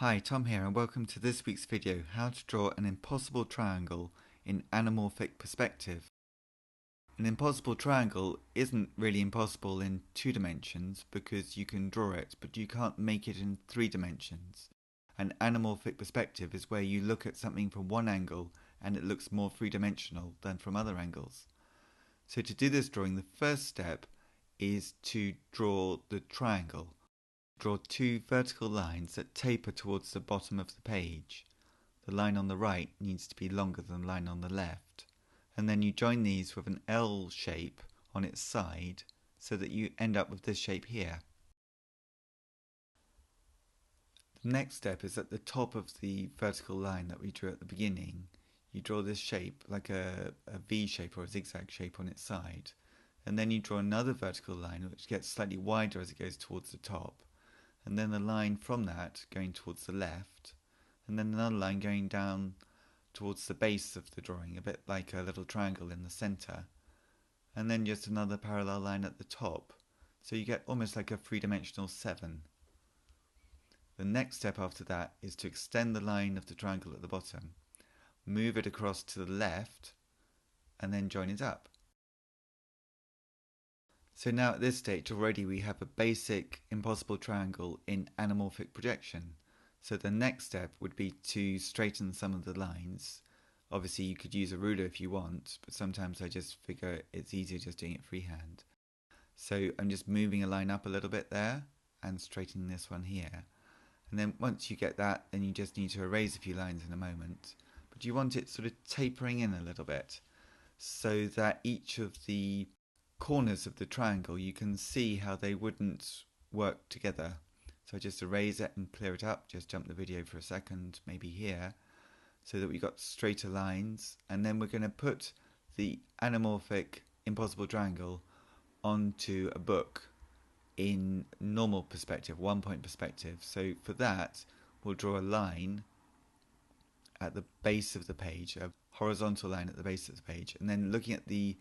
Hi, Tom here, and welcome to this week's video, how to draw an impossible triangle in anamorphic perspective. An impossible triangle isn't really impossible in 2 dimensions because you can draw it, but you can't make it in 3 dimensions. An anamorphic perspective is where you look at something from one angle and it looks more 3-dimensional than from other angles. So to do this drawing, the first step is to draw the triangle. Draw 2 vertical lines that taper towards the bottom of the page. The line on the right needs to be longer than the line on the left. And then you join these with an L shape on its side so that you end up with this shape here. The next step is at the top of the vertical line that we drew at the beginning. You draw this shape like a V shape or a zigzag shape on its side. And then you draw another vertical line which gets slightly wider as it goes towards the top. And then a line from that going towards the left, and then another line going down towards the base of the drawing, a bit like a little triangle in the center, and then just another parallel line at the top, so you get almost like a 3-dimensional 7. The next step after that is to extend the line of the triangle at the bottom, move it across to the left, and then join it up. So now at this stage already we have a basic impossible triangle in anamorphic projection. So the next step would be to straighten some of the lines. Obviously you could use a ruler if you want, but sometimes I just figure it's easier just doing it freehand. So I'm just moving a line up a little bit there and straightening this one here. And then once you get that, then you just need to erase a few lines in a moment. But you want it sort of tapering in a little bit so that each of the corners of the triangle you can see how they wouldn't work together. So I just erase it and clear it up, just jump the video for a second, maybe here, so that we got straighter lines, and then we're going to put the anamorphic impossible triangle onto a book in normal perspective, 1-point perspective. So for that we'll draw a line at the base of the page, a horizontal line at the base of the page, and then looking at the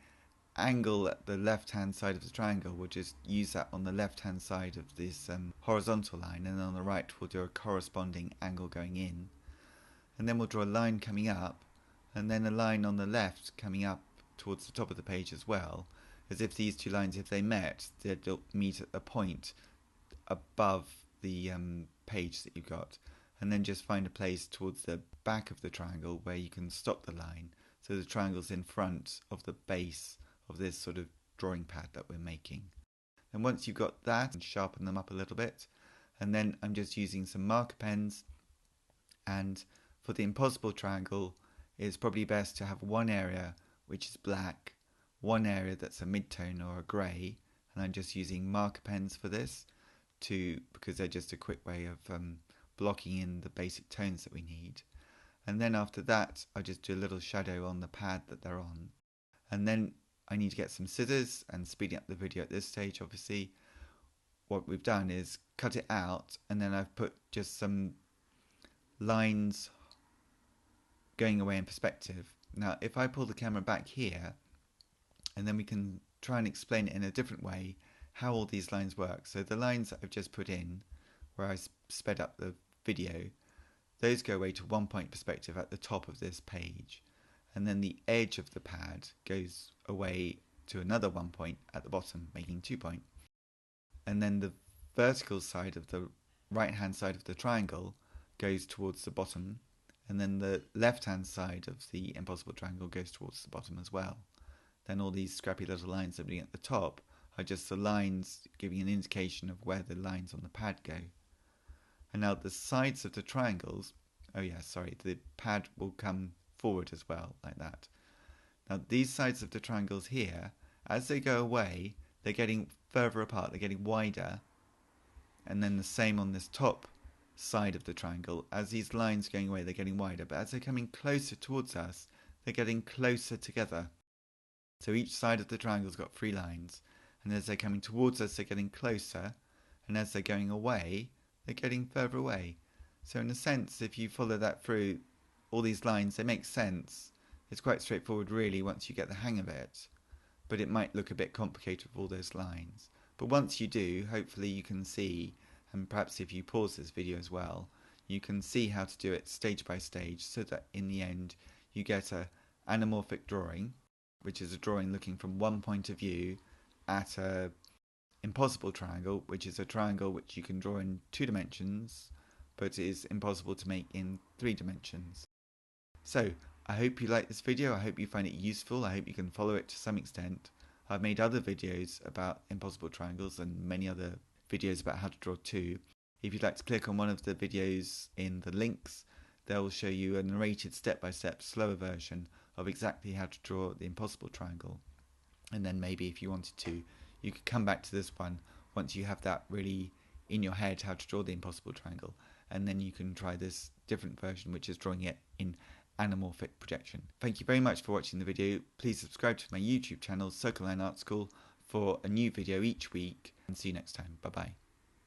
angle at the left hand side of the triangle, we'll just use that on the left hand side of this horizontal line, and on the right we'll do a corresponding angle going in, and then we'll draw a line coming up and then a line on the left coming up towards the top of the page as well, as if these 2 lines, if they met, they'd meet at a point above the page that you've got, and then just find a place towards the back of the triangle where you can stop the line so the triangle's in front of the base of this sort of drawing pad that we're making. And once you've got that, sharpen them up a little bit, and then I'm just using some marker pens, and for the impossible triangle it's probably best to have one area which is black, one area that's a mid-tone or a grey, and I'm just using marker pens for this because they're just a quick way of blocking in the basic tones that we need. And then after that I just do a little shadow on the pad that they're on, and then I need to get some scissors, and speeding up the video at this stage, obviously what we've done is cut it out, and then I've put just some lines going away in perspective. Now if I pull the camera back here, and then we can try and explain it in a different way how all these lines work. So the lines that I've just put in, where I sped up the video, those go away to 1-point perspective at the top of this page, and then the edge of the pad goes away to another 1 point at the bottom, making 2-point. And then the vertical side of the right hand side of the triangle goes towards the bottom, and then the left hand side of the impossible triangle goes towards the bottom as well. Then all these scrappy little lines that are at the top are just the lines giving an indication of where the lines on the pad go. And now the sides of the triangles, the pad will come forward as well, like that. Now these sides of the triangles here, as they go away, they're getting further apart, they're getting wider, and then the same on this top side of the triangle. As these lines going away, they're getting wider, but as they're coming closer towards us, they're getting closer together. So each side of the triangle's got 3 lines, and as they're coming towards us, they're getting closer, and as they're going away, they're getting further away. So in a sense, if you follow that through, all these lines, they make sense. It's quite straightforward really once you get the hang of it, but it might look a bit complicated with all those lines. But once you do, hopefully you can see, and perhaps if you pause this video as well, you can see how to do it stage by stage, so that in the end you get a anamorphic drawing, which is a drawing looking from one point of view at a impossible triangle, which is a triangle which you can draw in 2 dimensions but is impossible to make in 3 dimensions. So I hope you like this video, I hope you find it useful, I hope you can follow it to some extent. I've made other videos about impossible triangles and many other videos about how to draw too. If you'd like to click on one of the videos in the links, they'll show you a narrated step-by-step slower version of exactly how to draw the impossible triangle. And then maybe if you wanted to, you could come back to this one once you have that really in your head, how to draw the impossible triangle, and then you can try this different version, which is drawing it in anamorphic projection. Thank you very much for watching the video. Please subscribe to my YouTube channel, Circle Line Art School, for a new video each week, and see you next time. Bye bye.